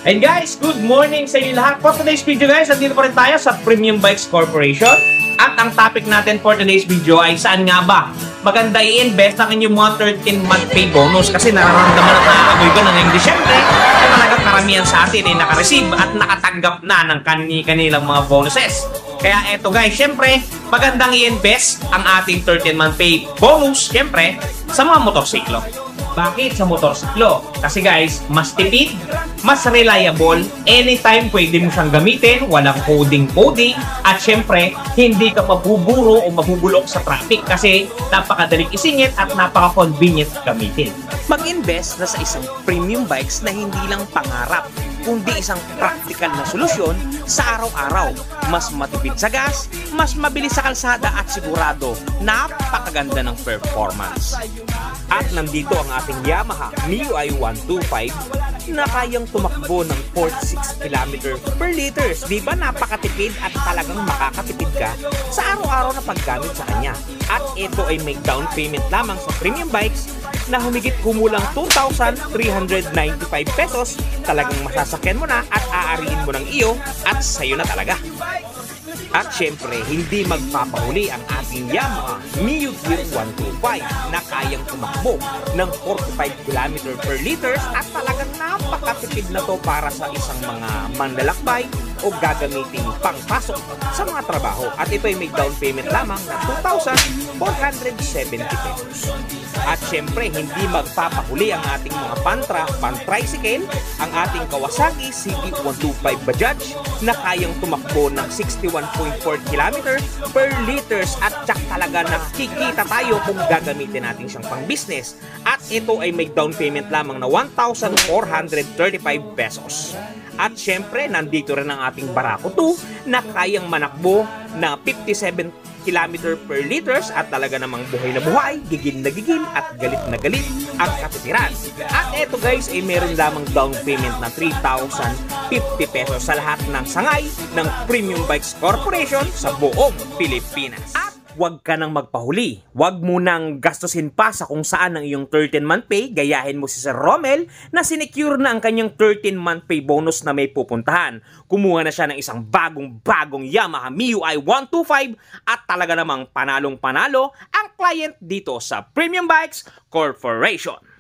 And guys, good morning sa inyo lahat. For today's video guys, nandito pa rin tayo sa Premium Bikes Corporation. At ang topic natin for today's video ay saan nga ba maganda i-invest ang inyong mga 13-month pay bonus. Kasi nararamdaman at nakakagoy ko na ngayong Disyembre ay talagang karamihan sa atin ay nakareceive at nakatanggap na ng kanilang mga bonuses. Kaya eto guys, syempre, magandang i-invest ang ating 13-month pay bonus, syempre, sa mga motorsiklo. Bakit sa motorsiklo? Kasi guys, mas tipid, mas reliable, anytime pwede mo siyang gamitin, walang coding, at syempre, hindi ka mabuburo o mabubulok sa traffic kasi napakadaling isingit at napaka-convenient gamitin. Mag-invest na sa isang premium bikes na hindi lang pangarap, kundi isang practical na solusyon sa araw-araw. Mas matipid sa gas, mas mabilis sa kalsada at sigurado, napakaganda ng performance. At nandito ang ating Yamaha MIUI 125 na kayang tumakbo ng 46 km per liters. Di ba napakatipid at talagang makakatipid ka sa araw-araw na paggamit sa kanya. At ito ay may down payment lamang sa premium bikes na humigit kumulang 2,395 pesos. Talagang masasakyan mo na at aariin mo ng iyo at sayo na talaga. At syempre, hindi magpapahuli ang ating Yamaha MIUI 125 na kayang tumakbo ng 45 km per liters at talagang napakatipid na to para sa isang mga manlalakbay o gagamitin pangpasok sa mga trabaho. At ito ay may down payment lamang na 2,470 pesos. At syempre, hindi magpapahuli ang ating mga pan-tricycle, ang ating Kawasaki CT125 Bajaj na kayang tumakbo ng 61.4 km per liters at tsak talaga nakikita tayo kung gagamitin natin siyang pang-business. At ito ay may down payment lamang na 1,435 pesos. At syempre, nandito rin ang ating Barako 2 na kayang manakbo na 57 km per liters at talaga namang buhay na buhay, gigil na gigil at galit na galit ang katitiran. At eto guys ay meron lamang down payment na 3,050 pesos sa lahat ng sangay ng Premium Bikes Corporation sa buong Pilipinas. At huwag ka nang magpahuli. Huwag mo nang gastusin pa sa kung saan ang iyong 13-month pay. Gayahin mo si Sir Romel na sinecure na ang kanyang 13-month pay bonus na may pupuntahan. Kumuha na siya ng isang bagong Yamaha MIUI 125 at talaga namang panalong-panalo ang client dito sa Premium Bikes Corporation.